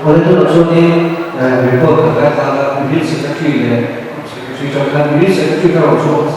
Oleh itu maksudnya report kata bilik secretary contohkan bilik secretary kalau soal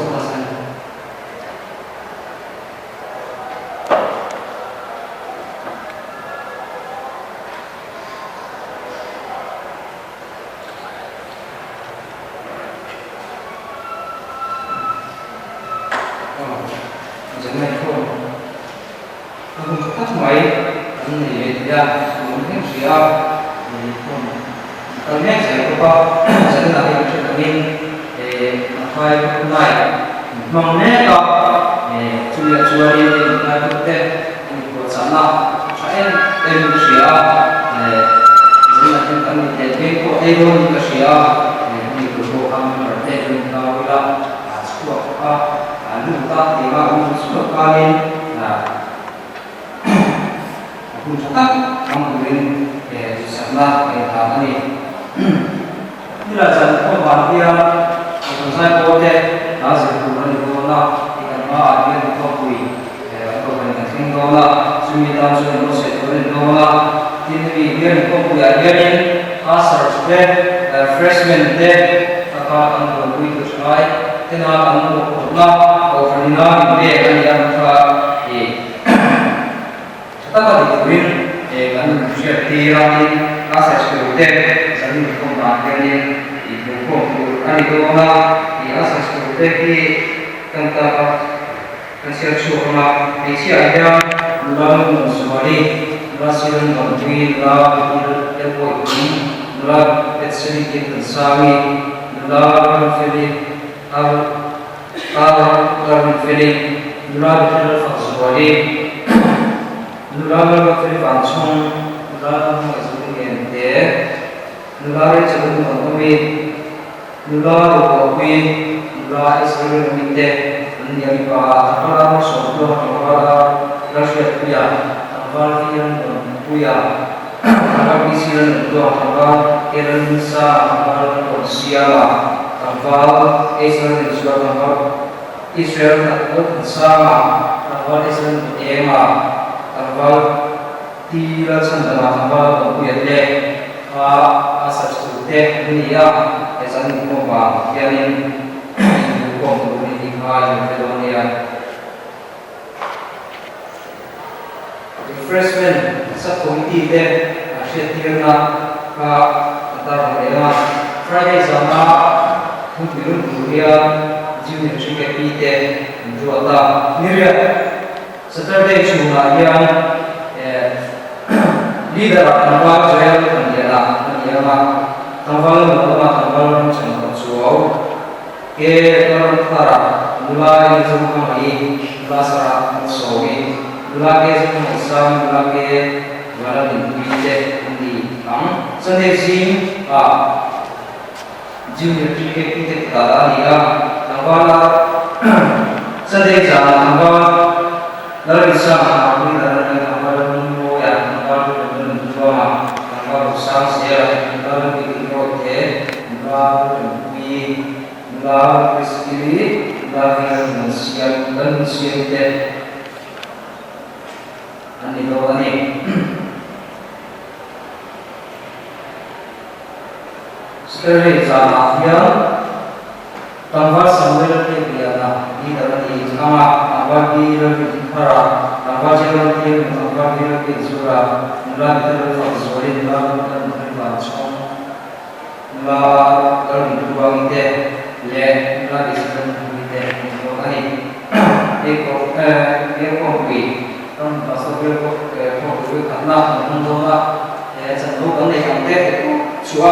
Lalu bisa mengambil dari gambar yang Kristi lahir siap dan siap ani doani sekali sama dia tanpa sambil terbiasa di dalam ini sama tanpa diri para tanpa jalan tanpa diri surah mulai terus solid dalam berbaca mulai dalam ruang itu le mulai disebut itu doani ekonomi trong số việc của việc làm nào cũng không là chẳng có vấn đề không thể chúa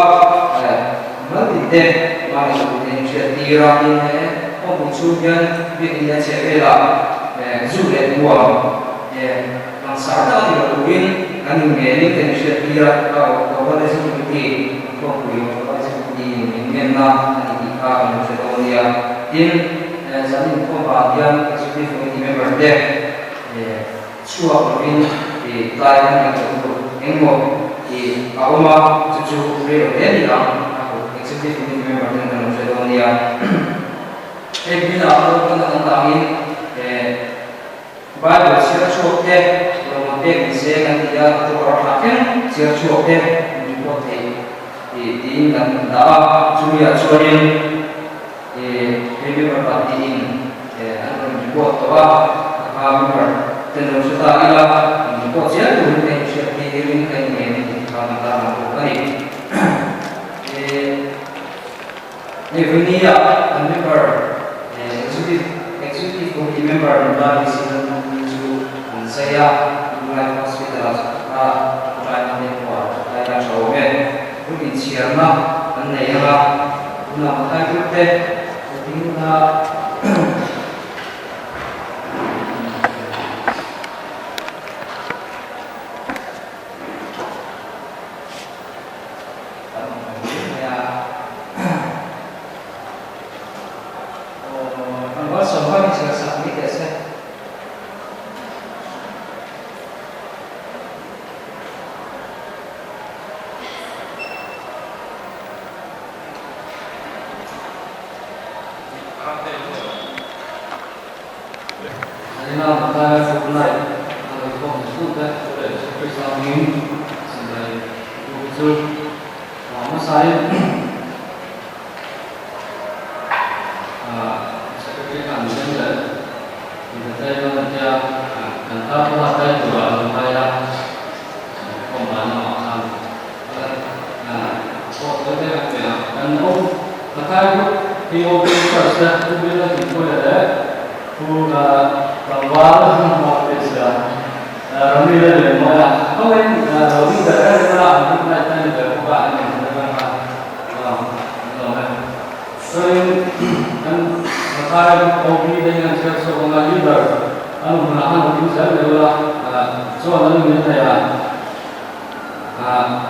mất tiền tiền mà mình cũng nên chuyện đi ra đi này không cũng chú nhân việc đi sẽ về là du lịch mùa làm sao đó thì đầu tiên anh nghe những cái chuyện đi ra có vấn đề gì thì không có vấn đề gì mình miền Nam thì cả mình sẽ có đi tin gia đình không vào đi sự việc của mình mình vấn chua của mình thì tai đang làm được anh một thì áo mà chú về ở đây thì làm cái sự việc của mình mà đang làm cho tôi đi em bây giờ tôi đang làm in bài của siêu chua thế rồi một bên sẽ làm gì đó tôi có phát hiện siêu chua thế mình có thể thì tin rằng đã chú ý cho nên thì bây giờ bạn tin anh cũng có tổ dan sudah ila potensial untuk menjadi lingkungan yang kami lakukan ini ya member executive committee member dari sini menuju saya mulai hospital mulai menempel daerah Jawa mungkin siapa menela guna kita guna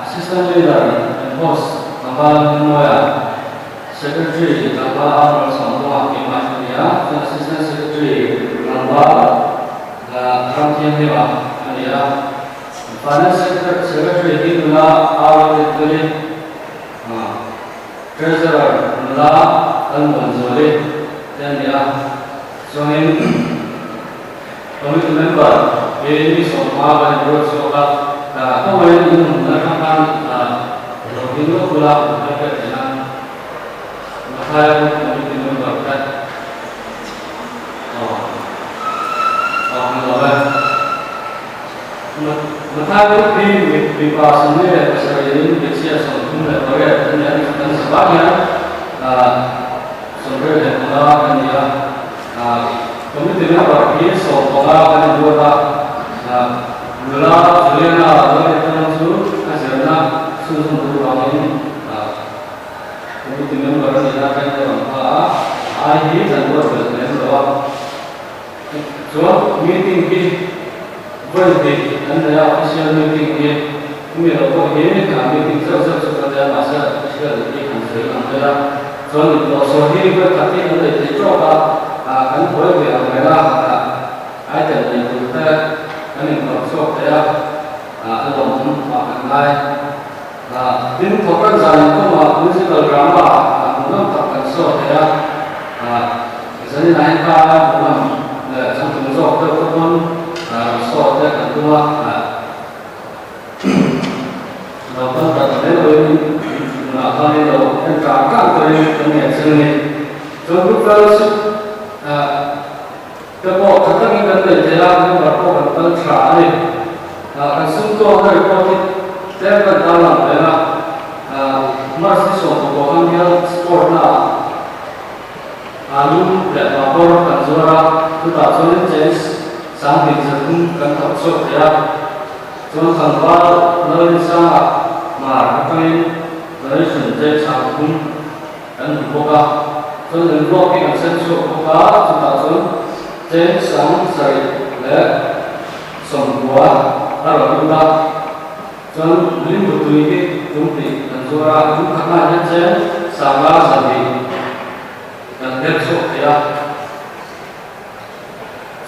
assistant leader and host Nambal Moya, secretary Nambal Amar Samua Kimania, assistant secretary Nambal Ramtian Dewa, finance secretary Hidula Awal treasurer Nula Al-Manzuli, then join committee member Amy Somava and Rose Soka. Các bạn những người tham gia rồi những lúc vừa làm hay cái gì nào mà thay những người vào đây mà thay cái đi vào sân này là sẽ đến việc chia sẻ cũng là có cái tình trạng cần sự bác nhá sân đây là nó cái gì có những tình huống đặc biệt số có cái gì đó Mula Juliana dari Tanjung Asalnya susun berulang ini, kemudian baru dilakukan dalam ahli dan berbagai doa. So meeting ini berarti anda official meeting ini, kami lakukan ini meeting sesuatu masa sekali ini anda so ini berarti anda dicoba kan boleh anda ada yang kita anh em số thế anh đồng hoặc ngày đến một cái giờ có một cái gì đó làm mà nó tập cái số thế hai ca cũng làm trong từng dọc theo các con so với các tua đầu tiên là đến rồi là hai đầu em cả các cái công nghệ sinh này trong lúc đó cái bộ các cái vấn đề thế là những cái bộ các cái trả này cái xung đột này có thì thế cần ta làm đấy là mà sẽ số của các cái sport là luôn để mà có cần做ra chúng ta cho nên chế sáng bình thường cần tập số thế là cho thành vào nơi sang mà các cái nơi chuyển chế sáng cũng cần cố gắng cho nên lo cái cảm nhận số cố gắng chúng ta cho chế sáng dậy để sống qua đó là chúng ta cho liên tục tùy cái chúng thì cần做ra chúng các bạn nhận chế sáng ra sáng thì tiếp xúc thì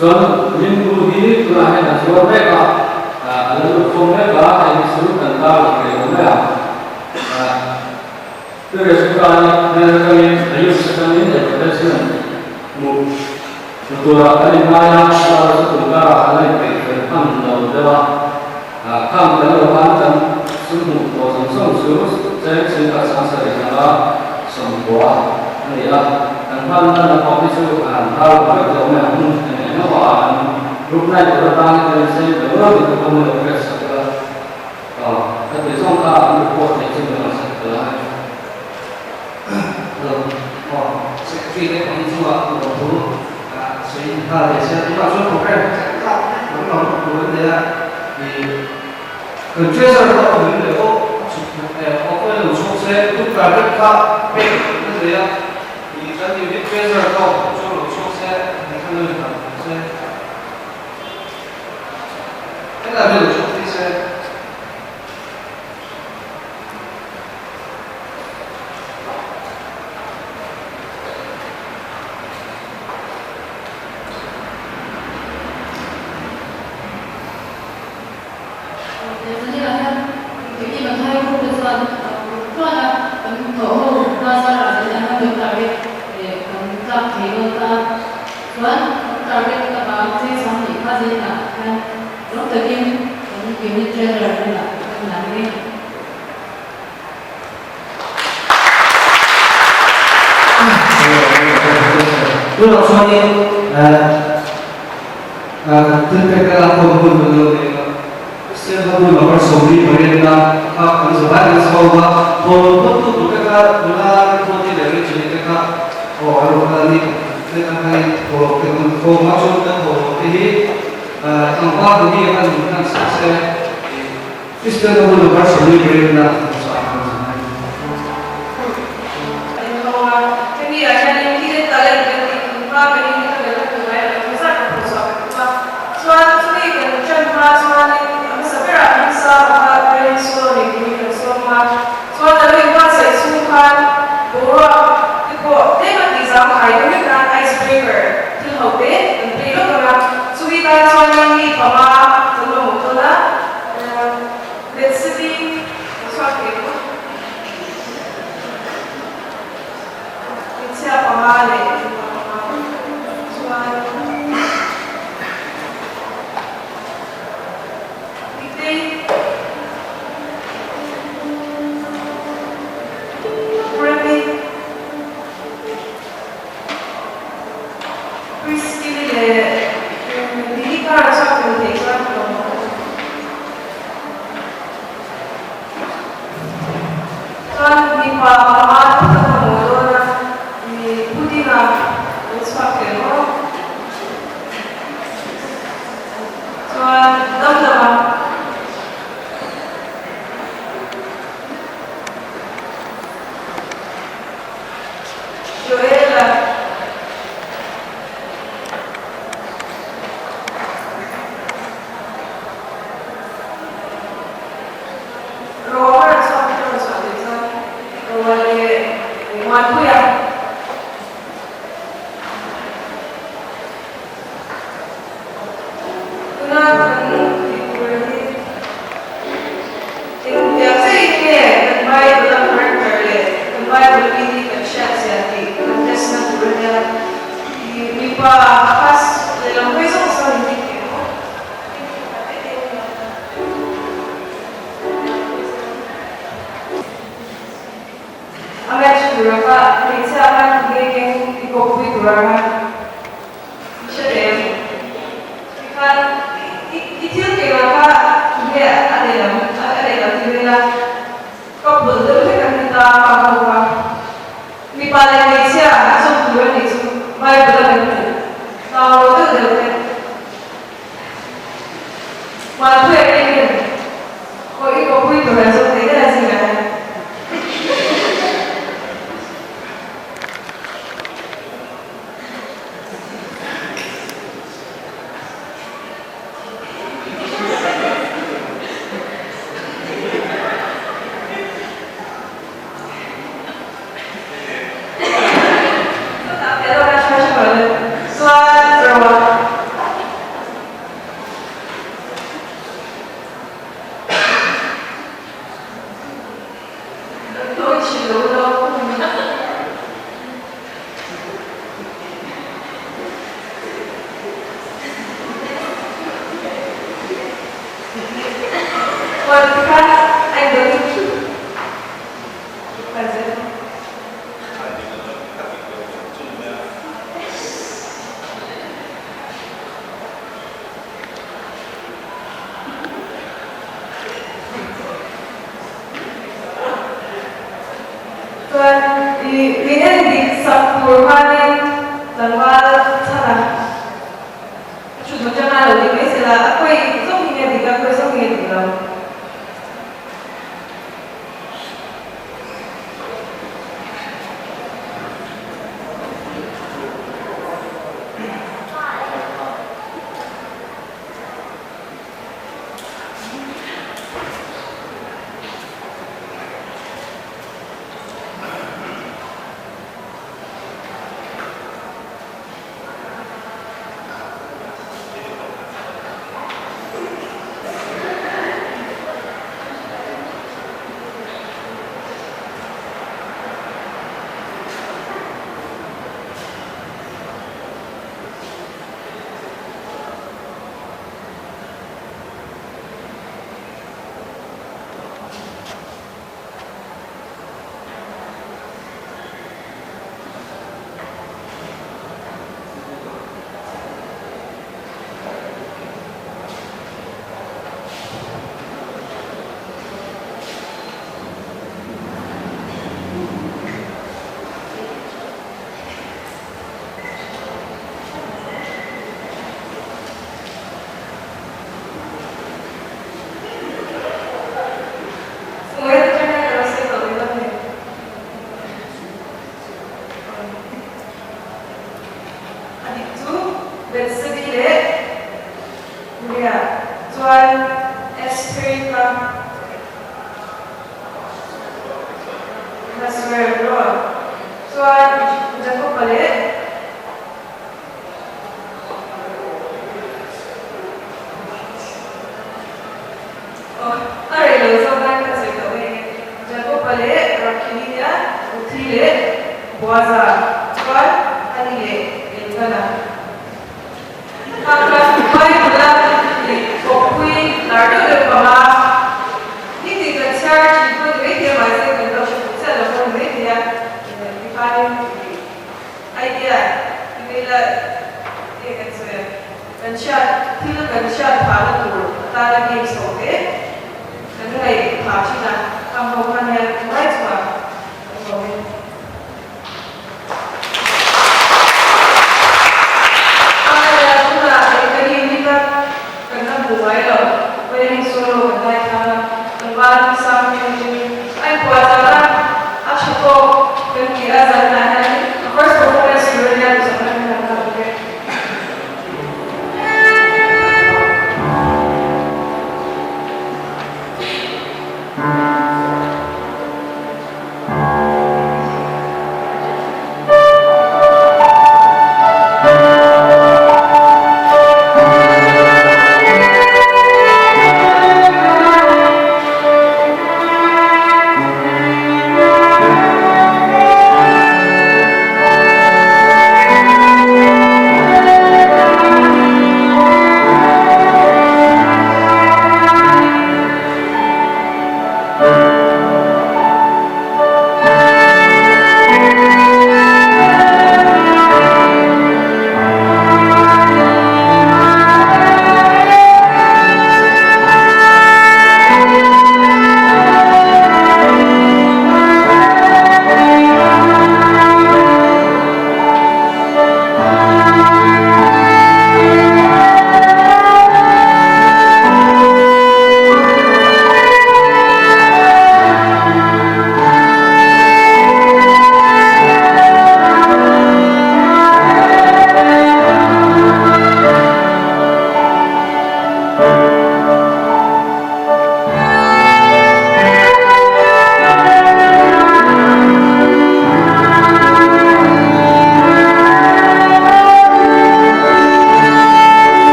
cho những người đi là hay là số mấy cả lần không mấy cả hay số cần ta là cái vấn đề từ đây chúng ta nên cái này dùng cái này để có thể sử dụng mộtตัวcái này làเราจะต้องการอะไรเป็นคำเราเดี๋ยวคำแต่ละวันกันสมมุติตัวสมส่งสู่จะสิ่งที่สังเกตนะครับสมบัตินี่ละอันพันนั้นพอที่จะอ่านเราก็จะไม่เอาเนาะว่ารูปในตัวต่างๆเป็นสิ่งที่เราต้องการเพื่อสักการะถ้าเป็นสองการรูปพวกนี้จะเป็นสักการะ这个关注啊，我读所以他也是比方说我们我们的그 최선을 다하는데도 어떤 속세 국가를 다 빼는데요. 이 전체 최선을 다하고 주로 속세 하는 속세 그다음에 속세 Tôi đọc cho đi từ cái là không được sẽ không được mà sống đi bởi vì là các sự phát triển sau và hồi bất cứ một cái là không chỉ để cái chuyện cái họ là đi cái này họ cái không mà chúng ta họ thì trong quá trình đi ăn những cái sẽ cái không được mà sống đi bởi vì là Robert, Europa, iniziava di coppi durante Shadem. I tiuki Europa dia ada tivela couple dulu kan kita apa mi paling Indonesia langsung dulu nih baik betul kalau itu dulu malu ya ini kok itu langsung tidak sih kan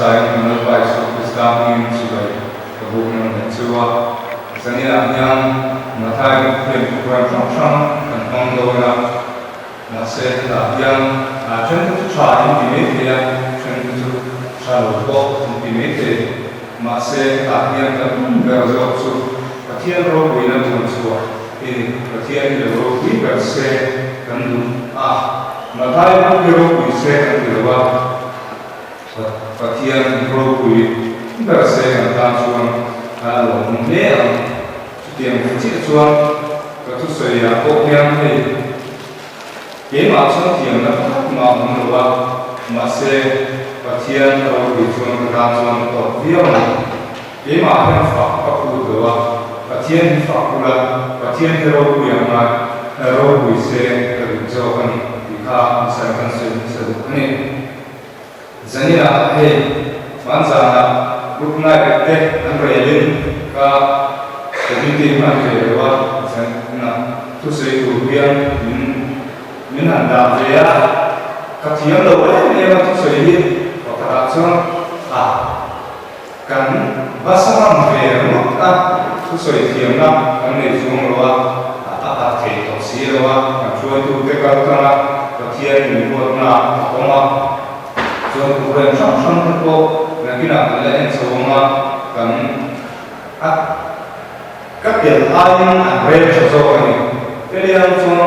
sai mengenal Yesus Kristus ini sebagai kebukaan dan jiwa. Zania yang matai yang kurang sang dan mengdoa masih yang cenderung cari di media cenderung selalu kok di media masih yang berlaku katian roh wina tuan ini katian roh wina bersih kandu matai pun roh bersih kandu katian roh wina bersih kandu tuan kalau mungkin yang kecil tuan katu saya kok yang ini dia macam yang nak mau menolak masih katian roh wina tuan atau dia dia macam fakta doa katian fakula katian roh yang roh bisa terjauhkan jika misalkan sedukani zania manzana rukna itu anrelin ka jadi macam dewa zana tu sesuatu min anda dia katian doa dia macam sesuatu operasi kan bahasa mereka sesuai tiangnya kan itu semua apa teosi loa jual tu dekat katian ini buatnya koma jual kurang sang tu nanti nak lain semua kan katian lain ada sesuatu ni jadi yang semua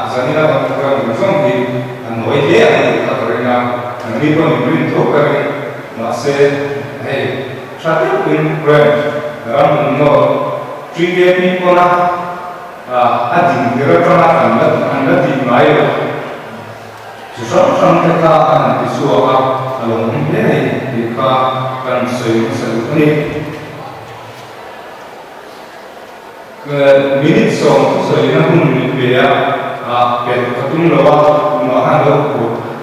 zanira berkurang macam ni noi dia ni tak kerana nanti pun itu kan masih satu pun dalam menol tiga minggu ading direkam anda di mayo sesuatu kita akan disuarakan kalau mungkin jika kan sesuatu ini ke minit sesuatu pun dia ketum lawa makan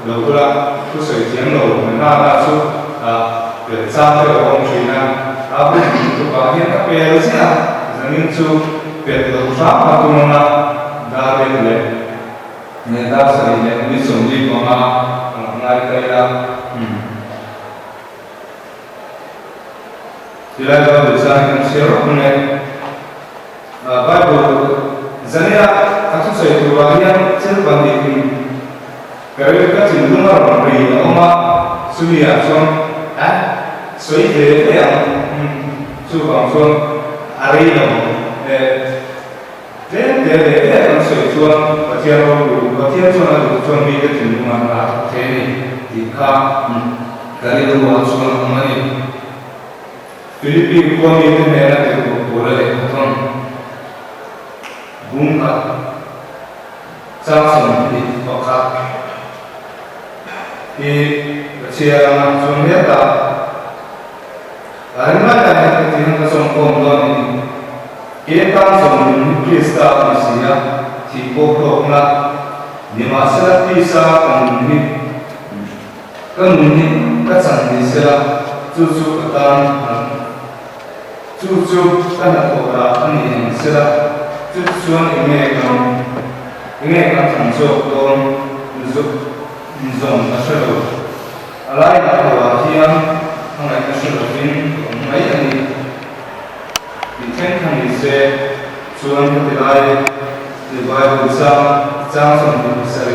lawa sesuatu yang lawa mana tu sampai orang Cina, apa itu bagian apa yang sih? Jadi itu betul sama tu mana dari le, neda sering ni sumber mana ngai kaya. Bila kita bicara tentang siapa ni, Bible, zania aku saya tu bagian siapa ni? Kalau kita cenderung orang beri, orang sulia so. 所以这样，就讲说，阿里呢，这样水说，我天说那就每个程度嘛，那这里，你看，这里都我说什么呢？菲律宾方面的那个过来的不同，文化，张什么的，我看，Siapa suami tak? Hari mana kita songkong ini? Kita songkong Krista Masia, tipu dokna, di masa pisah kemudian kesan disela, cucu ketan, cucu anak orang ini sela, cucuan ini kan termasuk don, zon asal. Alai nak wajian, mengenai kesulitan, mengenai ini, ditentukan isi, suan ketilai, dibayar besar, jangan sampai besar.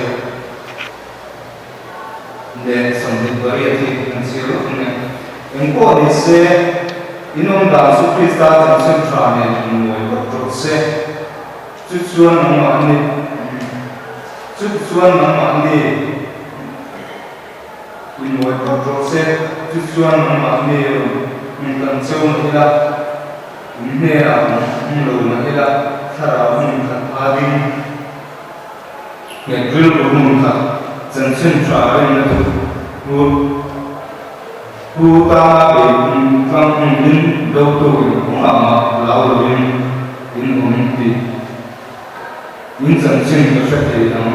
Dan sampai variasi hasilnya. Engkau isi, inum dan sukrista dan sentralnya mulai berproses. Tujuan nama ini. Mulai berproses tujuan mengambil mencantum hidup merah menurut hidup cara menghadapi negeri bermuka jangan cara itu utama pengungkapin doktor ulama lawan ini jangan seperti yang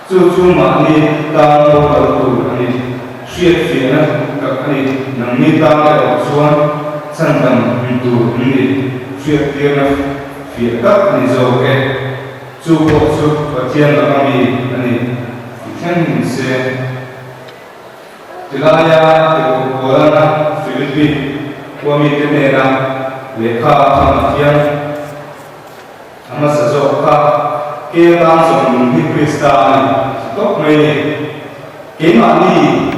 cucu makni tamu kalau ini siap kakni nami tamu suan sandang itu ini siap kakni jauh cukup bagian kami ini hen se tilaya te kola Philippines ko mi te ne na lekha thang ama sa zo ka ke ta som hi Kristan tok mai ke ma ni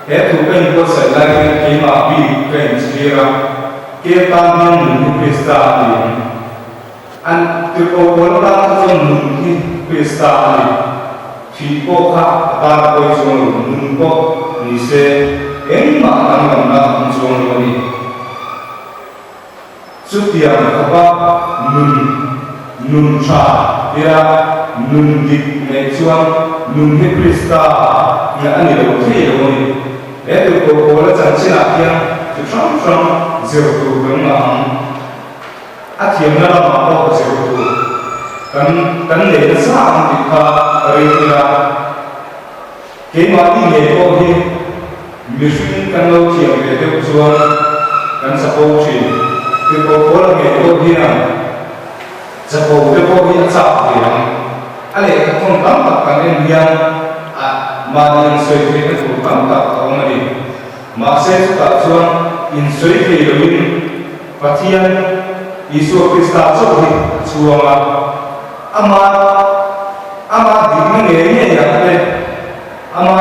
he tu pen ko sa la ke ma bi pen sira ke ta ni hi Kristan an tu ko ta som hi Kristan fi ko ka ta ko so nun ko ni se em ma nam na so ni sutiang apa nun cha dia nun dik me chuang nun he Krista ya ani lo the lo ni e to ko la chan china kia chu chang zero to bang ma a thiam na ma ko zero to kan le sa ang ti kha ri ra ke ma ti le ko hi mission kan lo thiam le te chuang kan sa ko chi ke ko la me ko hi naจะโบจะโบที่จะจับเรื่องอะไรก็ต้องตั้งตักกันเรื่องมาเรื่องสวยที่เป็นถูกตั้งตักเอามาดิมาเสด็จตัดส่วนอินสวยที่เราวินปฏิญาณยิสุคริสต์จะให้ชัวมาอามาดิ่งเงี้ยอย่างเดียวอามา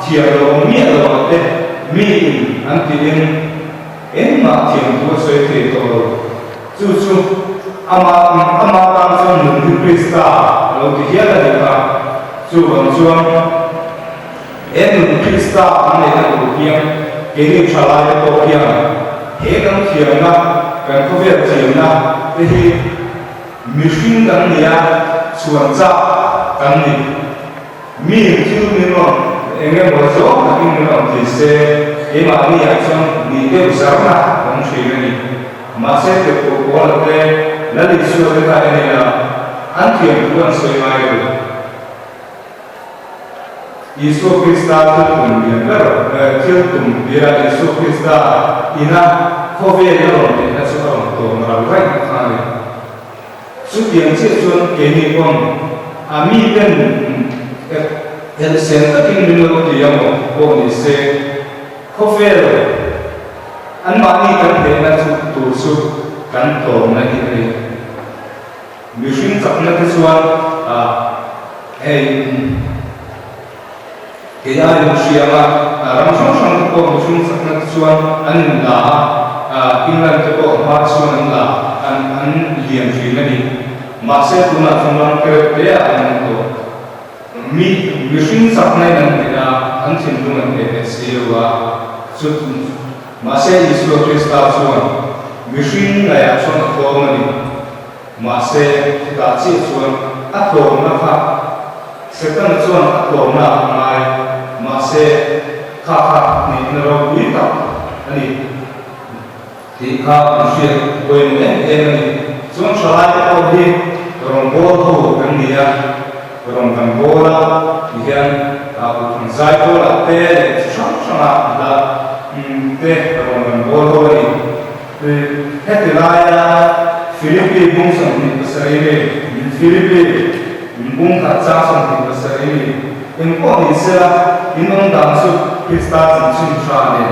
เที่ยวเรามีอะไรเด็ดมีอันที่เอ็นมาเที่ยวตัวสวยที่ตัวจู่ama tang son nun Krista lo ti hiala de ka chu bang chuan nun Krista ane ka ko kiam ke ni chala de ko kiam he kam thiam na kan ko ve thiam na te hi mission kan nia chuan cha kan ni mi chu ni no enge mo zo na ki ni no ti se e ma ni ya chon ni de usar na kan chi ni ma se te ko la te la li su de ka ne la an thiam tuan soi mai ro Yesu Krista tu tum ya ber thil tum bira Yesu Krista ina ko ve ro ne na su ro to ma ra rai kha ne su tiang che chuan ke ni kon ami ben el sen ta king ni lo ti yang ko ni se ko ve ro an ma ni kan de na su tu su kan to na hi ne mission tak na ti suan ke ya ni siama ram song song ko mission tak na ti suan an la England te ko ma suan an la an lian ji na ni ma se tu na thong ram ke te an to mi mission tak na nan te na an thin tu man te se wa su ma se Yesu Krista suan mission la ya suan ko ma ni ma se ta chi chuan a tlom na kha second chuan a tlom na mai ma se kha ni na ro wi ta ani ti kha shi ko ne ni chuan chala ko hi rom bo ho kan dia rom kan bo la hian a ku thang sai ko la te chang chang da te rom kan bo ho ni te he la ya Philippines bung sang ni pasarili Philippines bung kacang sang ni pasarili in ko ni sila inong dangsu Krista sang chane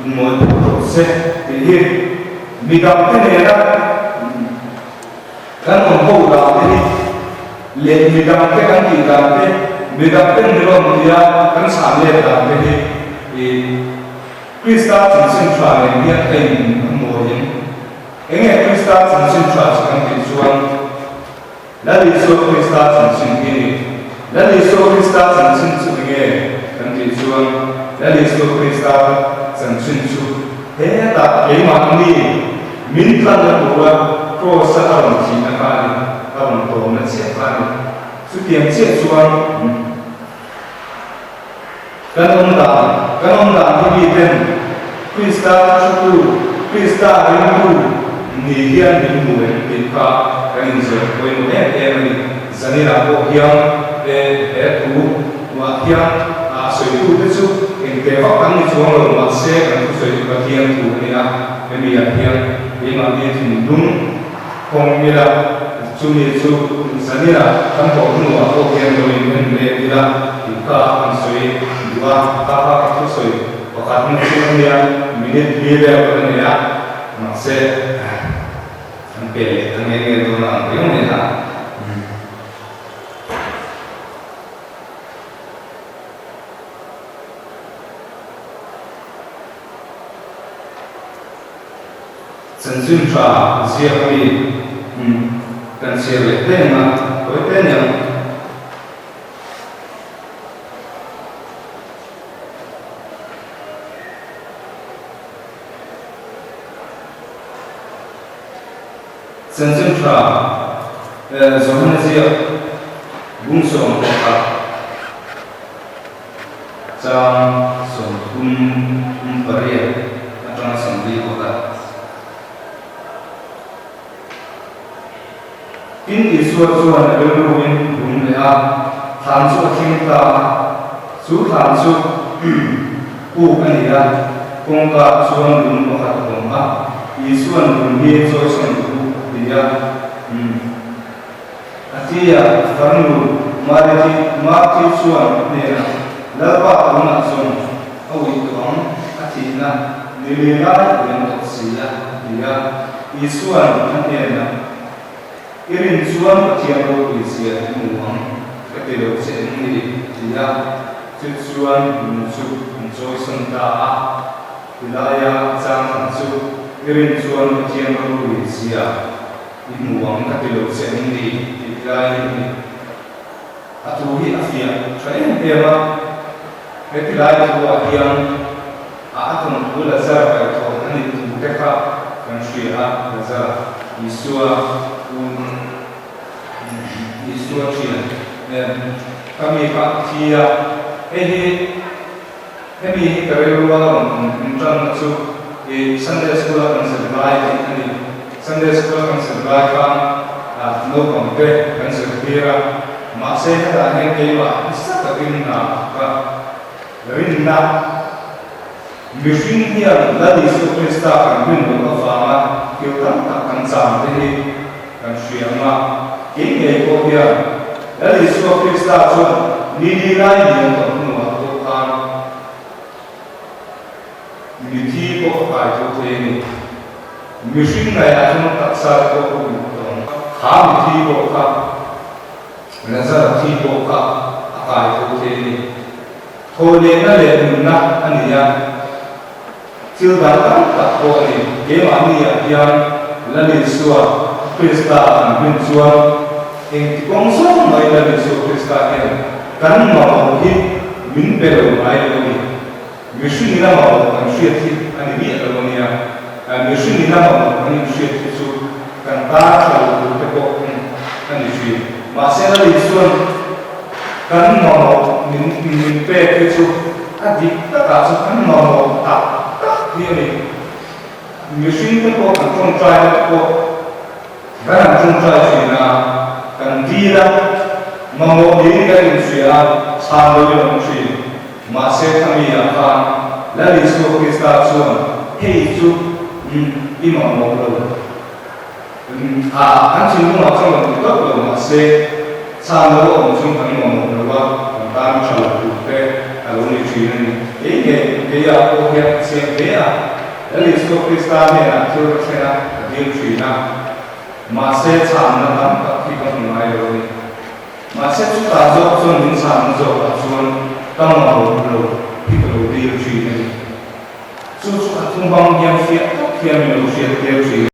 mo to se hi midam te ne na kan on ho da ni le midam te kan ki da te midam te ni ro dia kan sa le da te hi Krista sang chane ni ai mo yin enge Krista sang trust kan ti chuan la li so Krista sang ni la li so Krista sang chu nge kan ti chuan la li so Krista sang chu he ta ke ma ni min tlan na ko ko sa ta ron chi na ka ni ta ron to na che ka ni su tiang che chuan kan on da ni ten Krista chu Krista rindu ni hian ni mu en ka kan ze ko ne ni zanira ko hian tu wa hian a soi tu te chu en te fa kan ni chuang lo ma se kan tu soi ka hian tu ni na ni ya hian ni ma ni thin dum kong mi la chu sumi su zanira kan ko nu a ko ken do in men le dila ka an soi dua ka ka ka soi wakat mu su ya minute bi le ko ne ya ma se an pe an nge do na yo ne na chân duyên trà diệt mi cần xia lệ tên mà với tên nhầm chân duyên trà giống như diệt bung sòng bạc trong sòng bari trong sòng đi bạc in Israel suan eluin bung lea tham su kim ta su tham su u ania kong ka suan bung ma hat bung ma Israel bung hi so suan u dia atia farnu mati suan ne la pa una suan awi tong atina nilila yang tosia dia Israel ania irin suan pacian ro isia muang ketelo se ni dia suan muncul senta wilaya jang su irin suan pacian ro isia muang ketelo se ni dia ini atuhi afia train tema ketilai tu ahiang aatun pula zar ka to ani tu teka kan shia zar isua Isua China kami pak cia kami kerja tentang tu Sunday School kan sebaik ini Sunday School kan sebaik kan no kompe kan sebira masih ada yang kewa bisa tapi rinda mungkin dia lagi superstar kan bin lo fama kita akan sampai kan siapa ini ko dia dari superstar tu nilai yang terkenal tu kan miti ko kai tu ini mungkin gaya tu tak sah ko ham miti ko ka nazar miti ko ka kai tu ini thole na le na ania til datang tak ko ni game ania yang lalu suah Krista bin suan yang dikongsi mai dari suatu Krista kan mau hi min pero mai lagi mesti ni nama kan syaitan ani ni alonia mesti ni nama kan syaitan itu kan tak lalu tepok kan isi masih ada suan kan mau min pe itu adik tak kan mau tak dia ni mesti tepok kan contoh tepok kan contoh China kan dia mau ini kan Indonesia sambil Indonesia masih kami akan lalu suatu Krista suan hei itu imam mau kan cuma macam itu kalau masih sambil orang kami mau tentang cara buat kalau ni China ini dia orang siapa lalu suatu Krista ni tu China dia China masih sama dalam kaki kami ini masih suka jauh suan sama jauh suan kamu mau itu dia China suka tumbang yang siap dia manusia dia China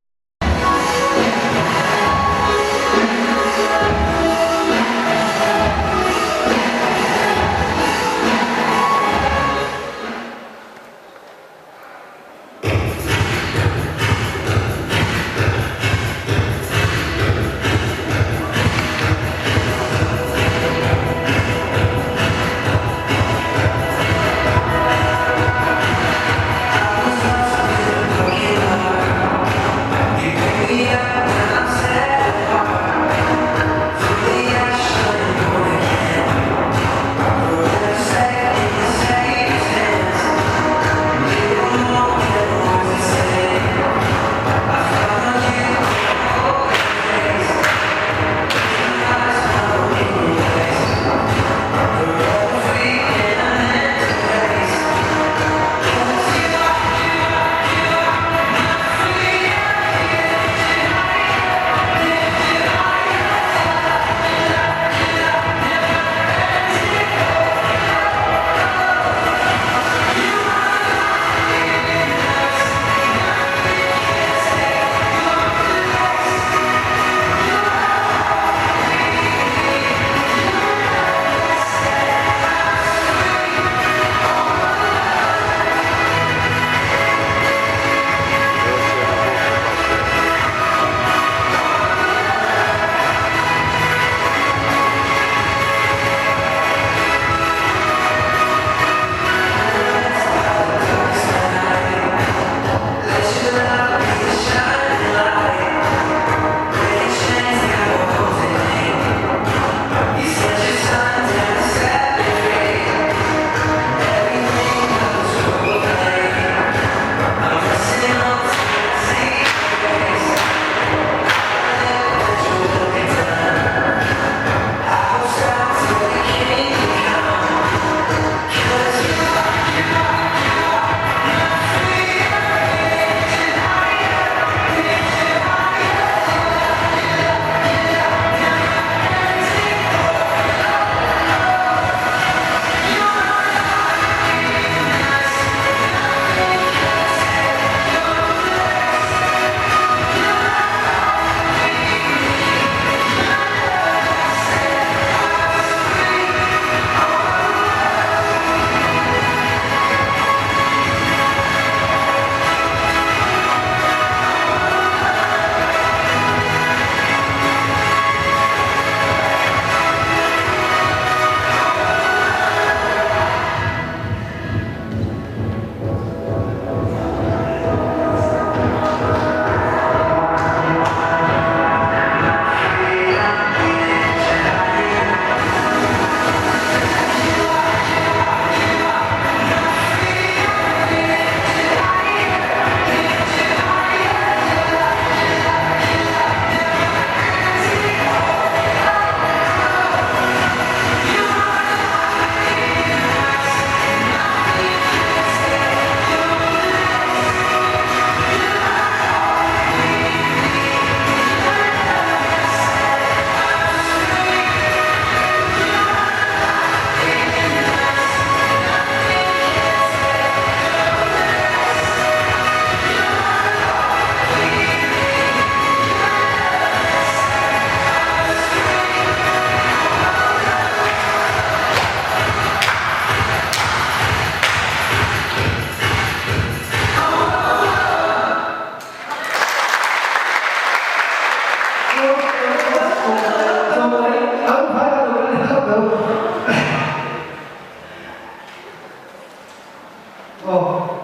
có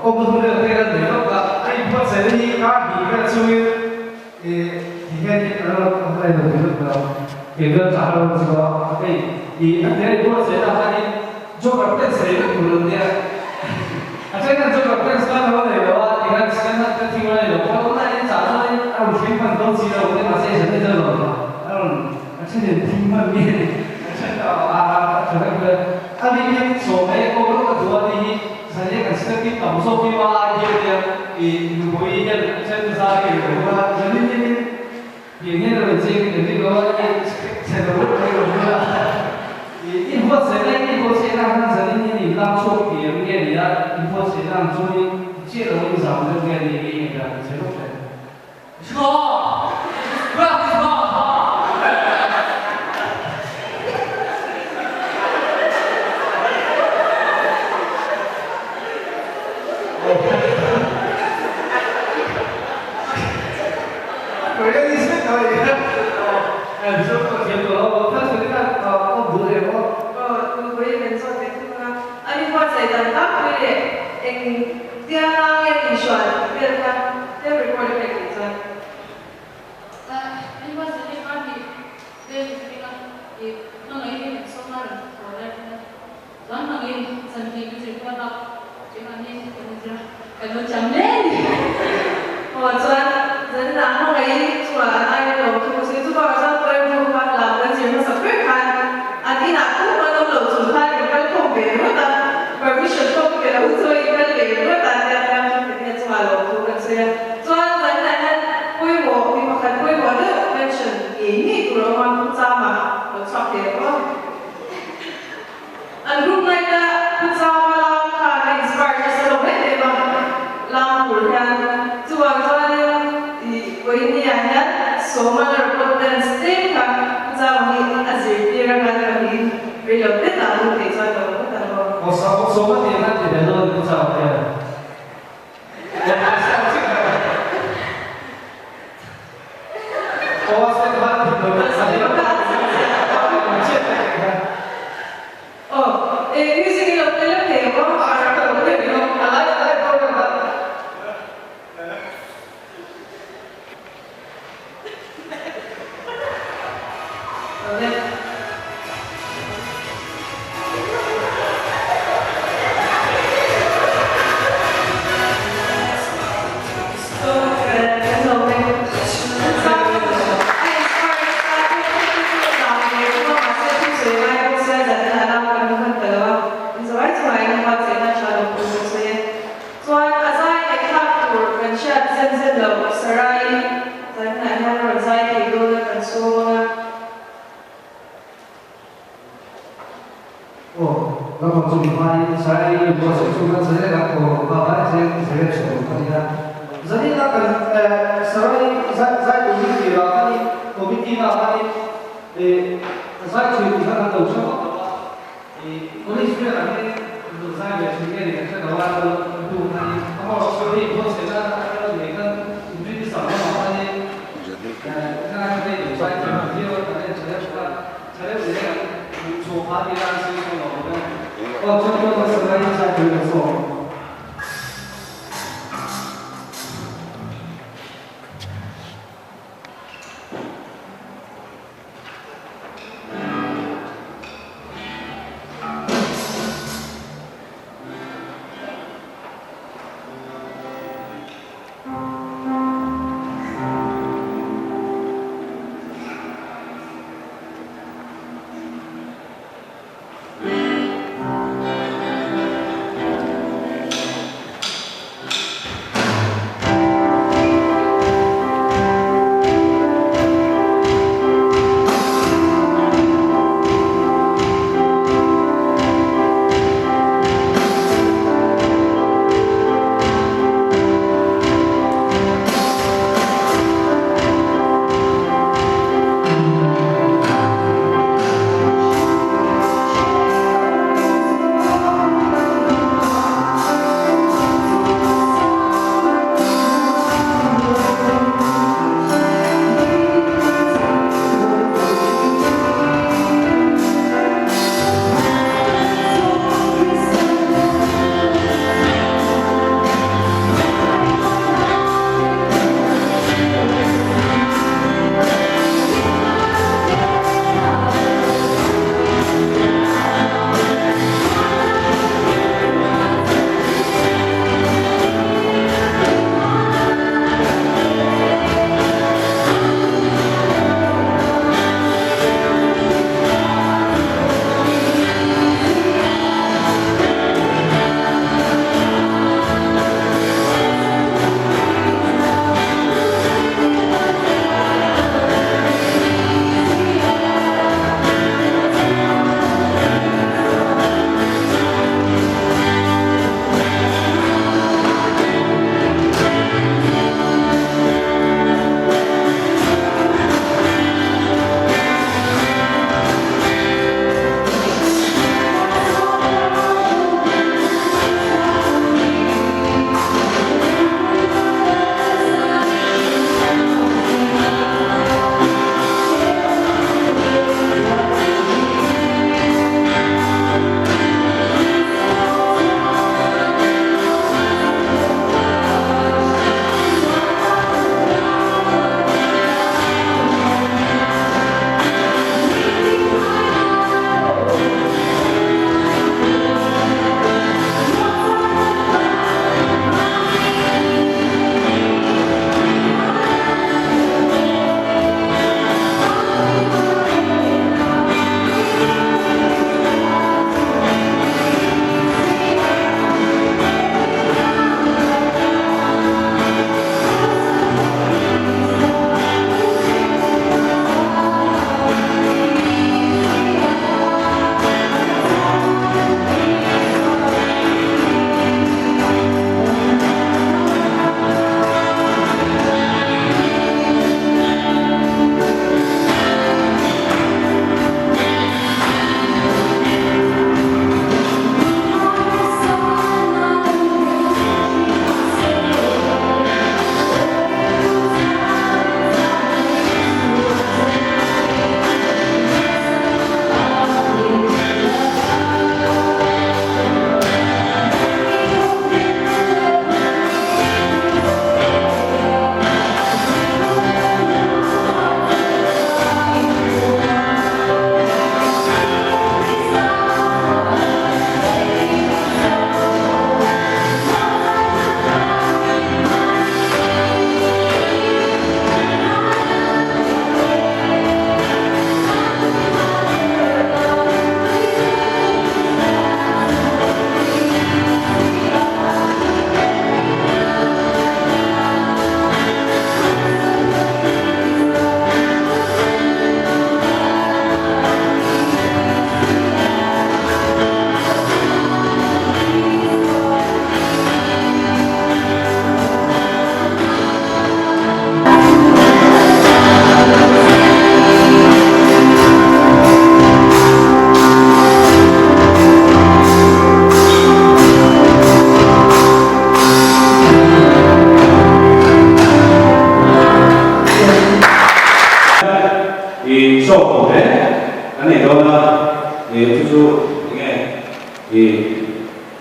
một thứ nữa là để nó là anh phát sẽ đi các bị cái suy thì hiện nó không phải là được đâu thì đơn giản là cho cái thì anh thấy nó sẽ là cái cho các bên sẽ được luôn đấy anh thấy là cho các bên sẽ nó này đó thì anh sẽ là cái thứ này đó có là anh trả cho anh chuyển phần công gì đâu cái mà sẽ dẫn đến rồi anh sẽ đến team mà biết anh sẽ là cho các bên anh đi số mấy cô nó có thứ gì saya kan sedikit tahu sopi wala dia ibu ini saya besar gitu wala jadi ini rezeki jadi kalau ini saya tahu ini buat saya ini buat saya kan jadi ini langsung dia mungkin dia buat saya langsung ini接了我上就给你个谁都可以错不要错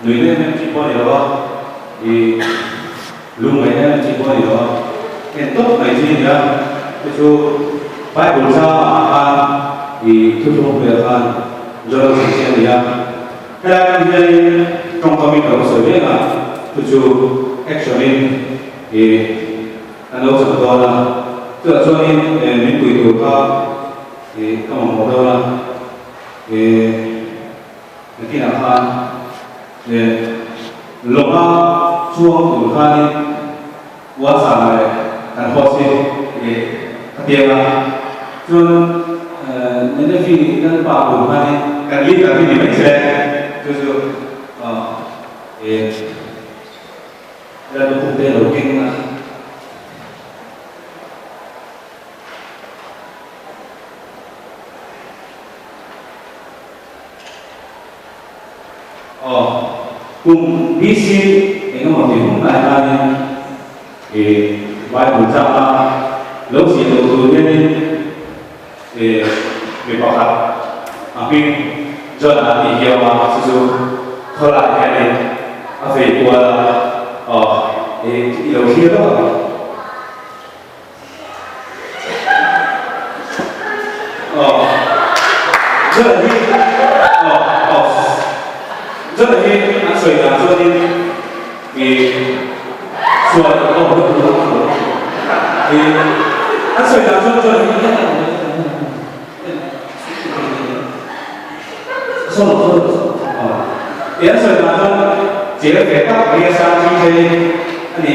女的呢只播的话，龙尾呢只播的话，都来自呀，就拜菩萨啊，ทุกๆkan jual sesuatu ya. Kadang dia trong kami kalau sebenarnya kan tujuh actionin anu sebetulnya tu actionin minggu itu kamu modal lah nanti akan lomba suang tu kan wasa kan hosi ketiga cun nanti fi kan pak tu kan kan lihat tapi ni macam tu dan bukti login lah cùng BC những một điểm đại ba nên vài phần trăm lúc gì đầu tư nên về bảo học khi cho là thì hiểu mà sử dụng thôi lại cái này phải qua đầu kia đó rất là như rất là như anh sợi làm cho nên vì sợi thì anh sợi làm cho nên thì anh sợi làm cho chỉ là cái các cái sang chi thế anh ấy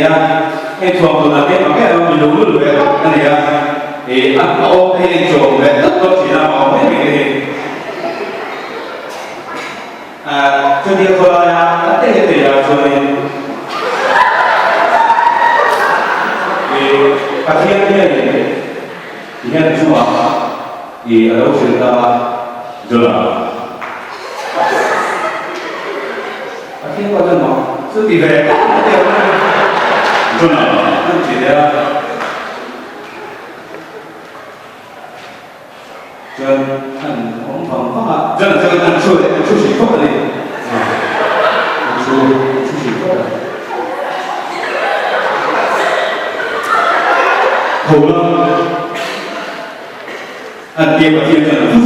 hay thường thường là cái bằng cái mình đúng luôn rồi anh ấy thì anh ôm hay trộm về tất cả chỉ là mỏng hết mình cho dia kalau ya nanti itu ya soalnya kajian dia ni dia cuma ada cerita jelas kajian macam mana setiap jelas nanti dia jangan orang jangan出去做的出去做的头呢按爹把爹真的不错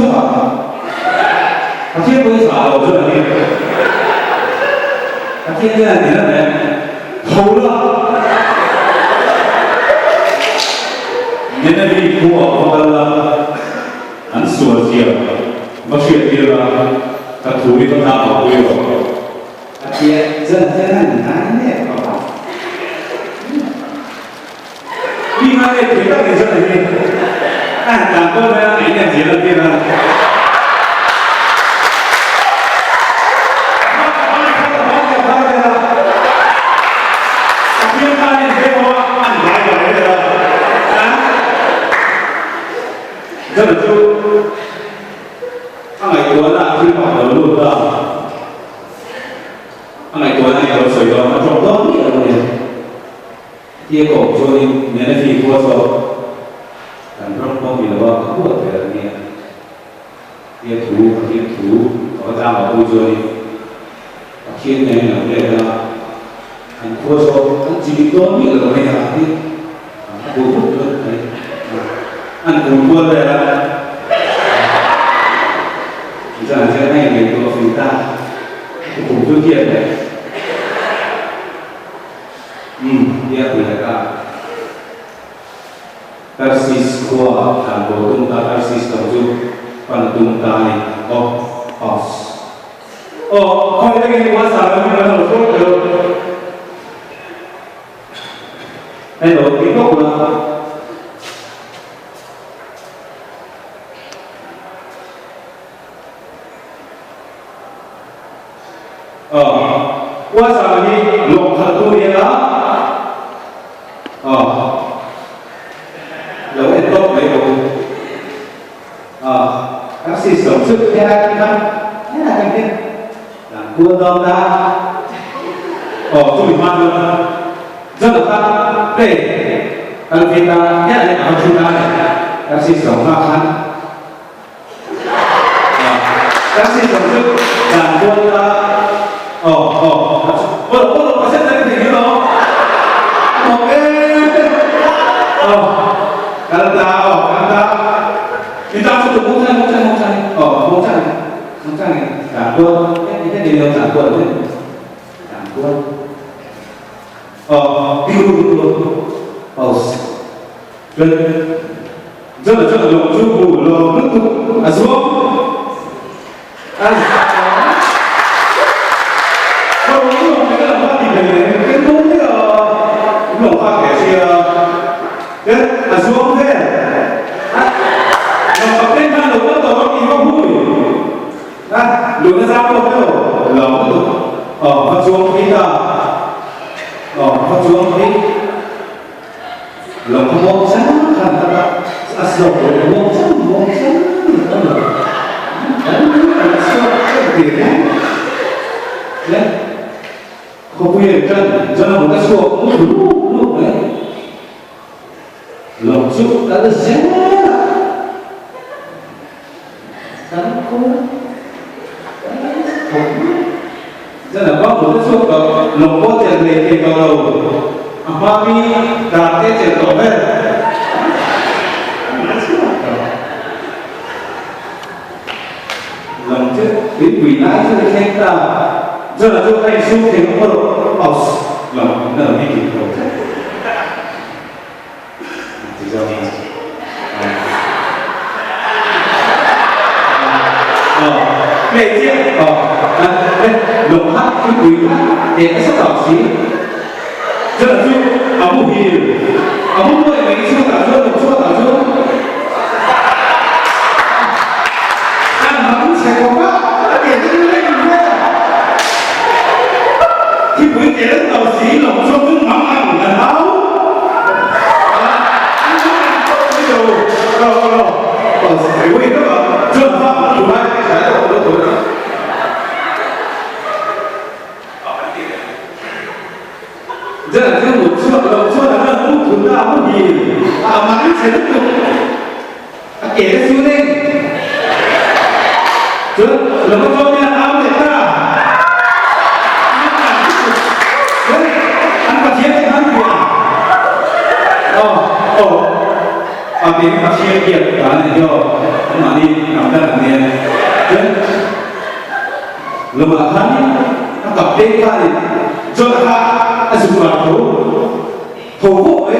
他爹不会傻的我知道你他爹现在你那人头了你那里给我说了很熟悉了我学爹了他土里都拿好贵了爹真的你看那个另外那腿到底是哪里按长过来哪一年结了对吧这个就上海国那推广的路道，上海国那有水道，那种多米的东西，结果说你年的屁股说，很多方面的话，过来了你，贴图，我家老不说你，天天有这个，很多说很几多米的东西啊，你，不按古多的啦，你这两天那个多肥大，古多点的，dia punya persis kuah dan botung tak persis terjuk pantung tali os. Kau ini kuasa kami nak lakukan tu. Hello, kita pula. Kuasa kami lokal tu dia lah. Dấu hết tốt mấy bộ các sĩ sống sức thế này thế là thành viên làm quân đông ta tụi man luôn rất là ta để thành viên ta thế này là chúng ta các sĩ sống hoa khăn các sĩ sống sức làm quân ta 我现在停了，OK， 간다， 你当初的梦想，长官，你看你有长官没？长官，比如，这龙珠不龙珠，啊什么？我这个话题跟公那个龙话解释啊，啊什么呢？龙เป็นท่านหลวงพ่อต่อมีว่าพูดนะหลวงพ่อพูดแล้วหลวงพระจวงพิธาพระจวงพิหลวงพ่อบอกฉันขันตะอาสวะบอกฉันเขาพูดอย่างนั้นจนผมก็ชัวร์ลูกเลยหลวงจุกแล้วจะเสีย真的，我们说个龙波节的这个阿妈咪打的节奏呗，龙就比未来就是听到，真的就爱书听或者龙那没听过，比较每天龙哈去鬼哈，也是早期，这就阿木皮，阿木不每次打出龙错打出，按阿木切过吧，点这个内容去鬼点早期龙错就忙很好，谁会那么这话出来才我都懂。这跟我说的那不同的问题，马上才能给的兄弟，这怎么说呢？阿伟大，俺把钱给他们别把钱给完了以后，马上拿到两年，这马上他搞这个，做他。是吧？头部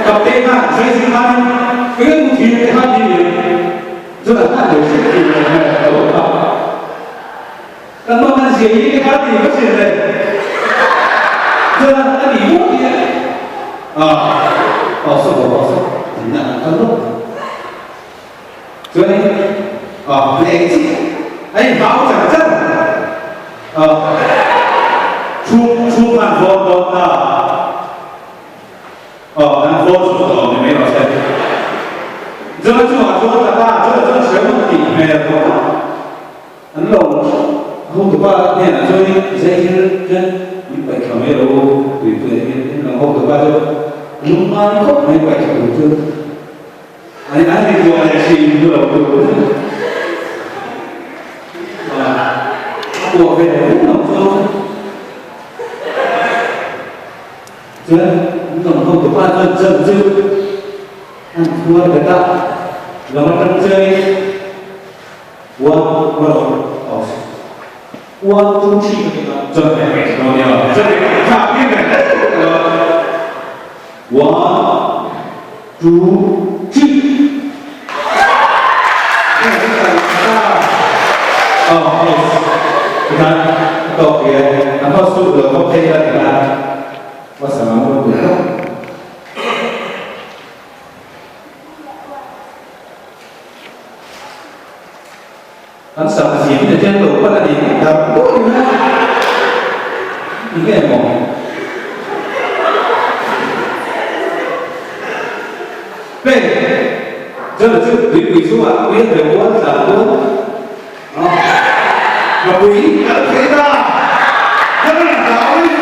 搞这个，谁喜欢？这个问题他比这个大有些地方头大，但慢慢写一个他比不写的，这那礼物呢？保守，那弄，所以累计，保讲证，出版佛多大？咱佛祖你没有钱，这个就好说的大，这个学问题没有多大，很懂。后头吧，你那所以这些人你白条没有对，然后后头吧就龙安国没白条就，俺那个是一个我给人弄说。这龙后头吧就按说的大，然后跟这我中气的那个，这没重要，这看别人的这个，我主气，这个你看，到别，然后输了都配了你看。我什么都不懂。俺什么钱的真路不能你打不过呢？你干么？对，这个就鬼说啊，鬼的我咋多？那鬼谁的？他们哪位不？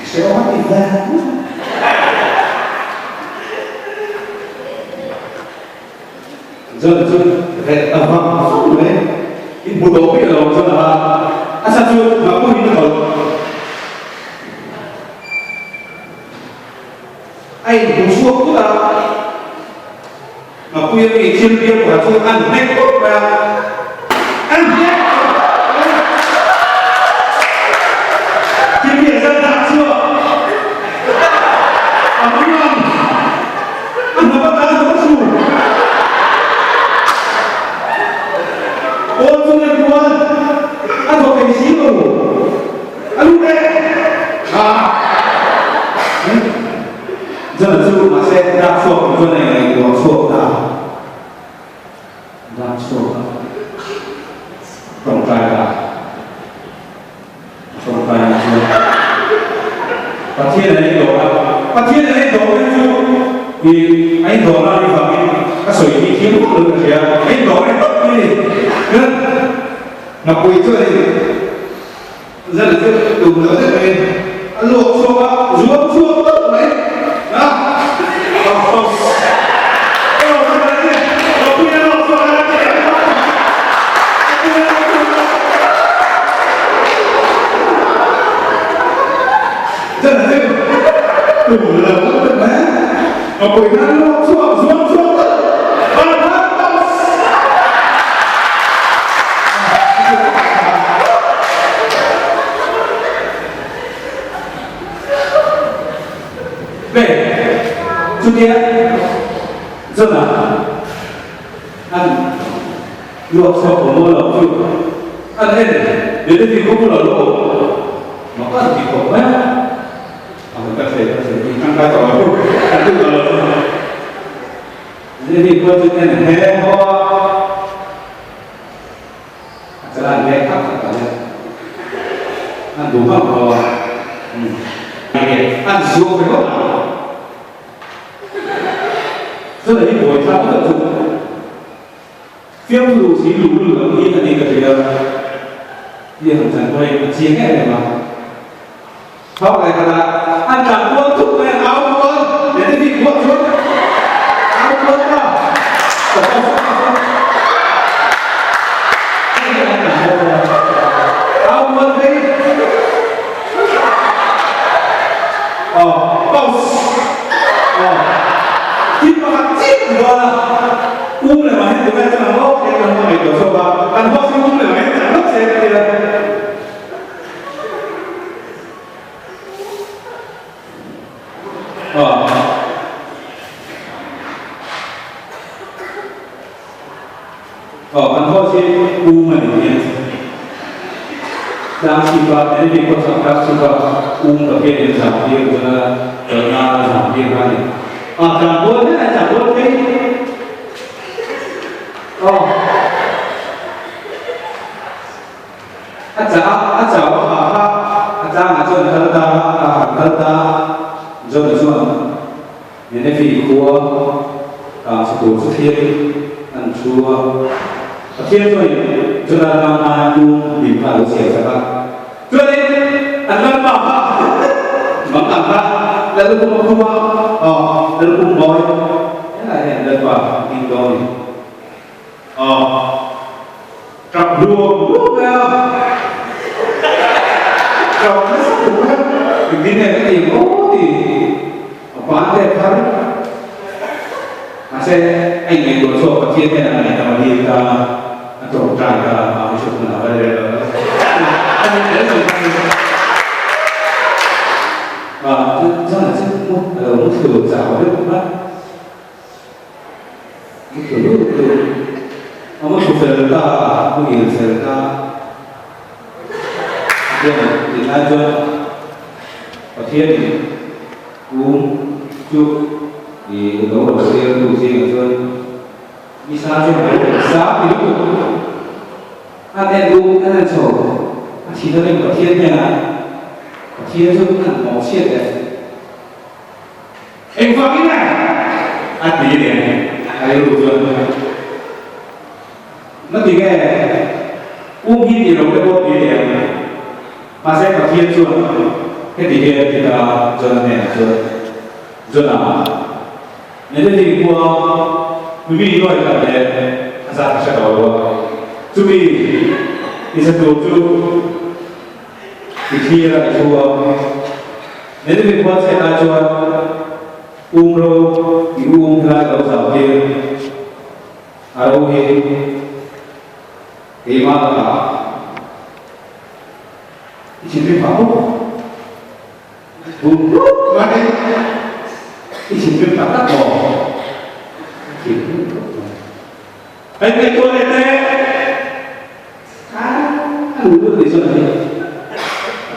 谁玩你的？ Dân dân để ở vòng không đấy, cái bộ đồ bây giờ dân là sao chưa mà có hình được anh cũng xua cũng là mà quy định chuyên viên của chúng ăn hết tốt và ăn hết chuyên viên dân đạt chưa à đúng không ăn nó bắt ra nó xù ôn chung nhân quân ăn thuộc thành xí rồi ăn lúc đấy à rất là dư mà sẽ đạp chuộc cho này của chuộc nào đạp chuộc tổng tài là tổng tài là chuộc và thiên này đổ và thiên này đổ lên chu vì anh đổ ra đi vào cái sợi bị thiếu được thì anh đổ lên tốt đi nên mà quỳ chơi rất là dư đủ nữa thế này luộc chuộc ruộng chuộc tốt đấy đó rất là thích đủ là cũng được đấy mà quỷ nó xuống về trước kia rất là ăn luộc sau của mua lẩu chịu ăn hết đến đây thì không có lẩu lỗ mà có ăn thì khổ quá mình có thể ăn cái tỏi ăn tự lẩu nên thì coi chuyện này hè ho sẽ là nghe khắp cả nhà ăn đủ không rồi ăn rượu phải không nào rất là ít buổi thăm tận dụng phim đủ xí đủ lửa nghĩ là đi cả thì hàng chẳng quay mà chia hết này mà sau này là ăn chẳng quân thúc về áo quân để đi đi quân xuống áo quân đó áo quân đi boss khi mà hắn chết rồi lại mà hết được cái là nó cái là nó được rồi và ăn bóc lại mà hết chẳng mất xe cái này ăn bóc xe mà được đang sifat ini dikonsentrasi sifat tapi dia sambil karena sambil kali. Campur ni campur ni. Ajar apa ajar kerja jadi semua. Ini fikir satu sekian anjua. Thiên rồi cho nên là ai cũng bị phá được xỉa các bạn cho nên anh đang bảo bằng cảm giác là tôi không là tôi không nói thế là hẹn lần vào kinh rồi cặp đua lúc nào cặp nó sắp đủ hết mình đi này cái gì thì quán đẹp lắm mà sẽ anh ấy đổ số và chia thế này là đi ta trộn trải cả vào chụp nào đây rồi và rất là rất muốn thử giáo được không bác muốn thử ta muốn hiểu thử ta thì ai cho và thiên thì uống chụp thì đấu đầu tiên đầu tiên là chơi đi xa cho mình giá thì đúng rồi anh em đúng anh em sổ chỉ cho nên có thiên nhà có thiên cho cũng hẳn máu xiết đấy em vào cái này anh tí này anh đủ rồi nó thì nghe uống hít thì rồi cái bột tí này mà sẽ có thiên chuột cái tí kia thì là cho nên rồi nào nếu thì qua quý vị nói là ra sẽ đầu chú bị đi sẽ đồ chú thì khi là chùa nếu như quan sẽ ta chùa rô ra đầu sầu kia đâu thì mà là chỉ biết bảo mà đấy chỉ biết bảo các bỏ anh cái chùa này thế đủ để cho này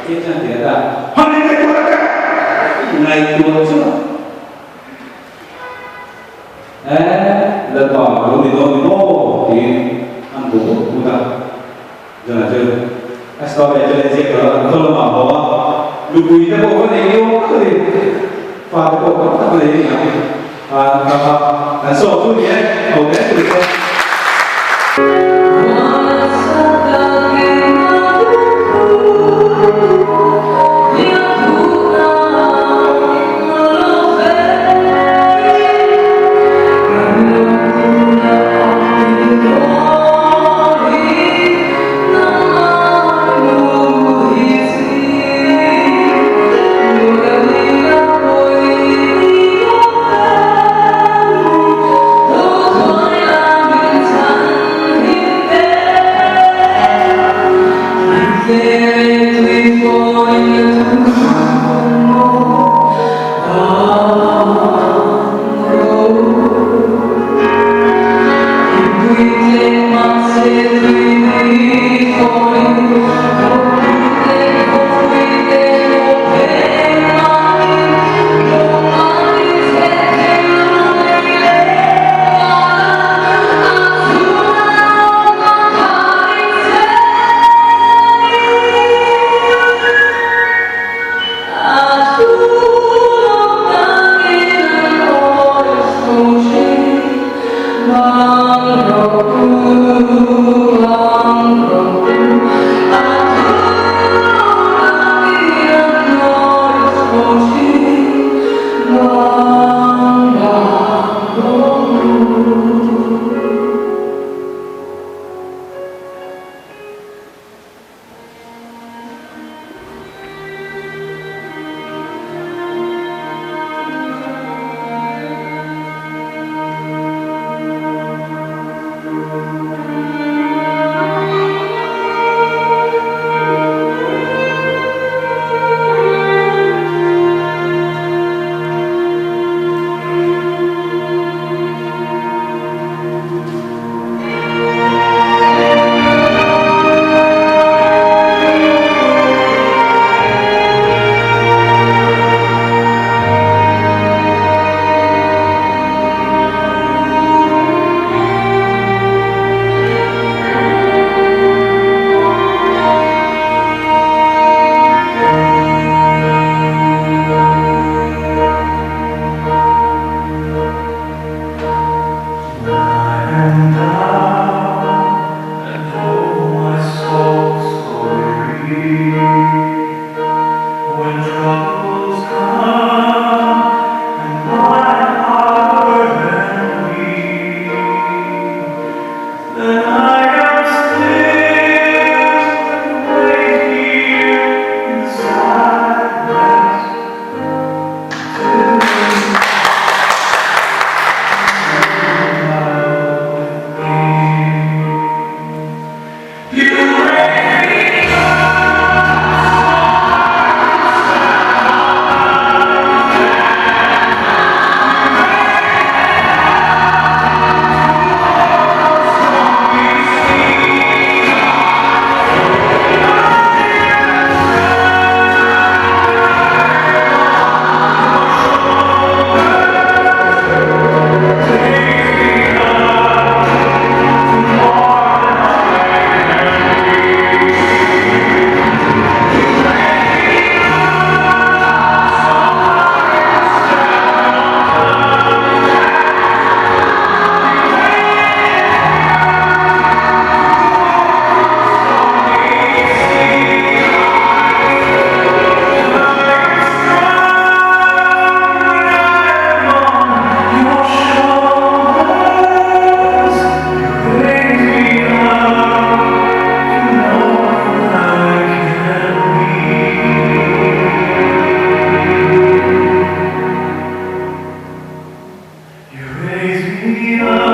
tiếp theo thì là hôm nay cái chùa này ngày chùa chứ lần bỏ lúc thì thì ăn bố chúng ta giờ là chưa so về cho nên sẽ có không là bảo bỏ lục bùi các bộ có thể yêu có thể và các bộ có tập lấy và sổ chút nhé hầu hết từ con Hãy subscribe cho kênh Ghiền Mì Gõ để không bỏ lỡ You raise me up.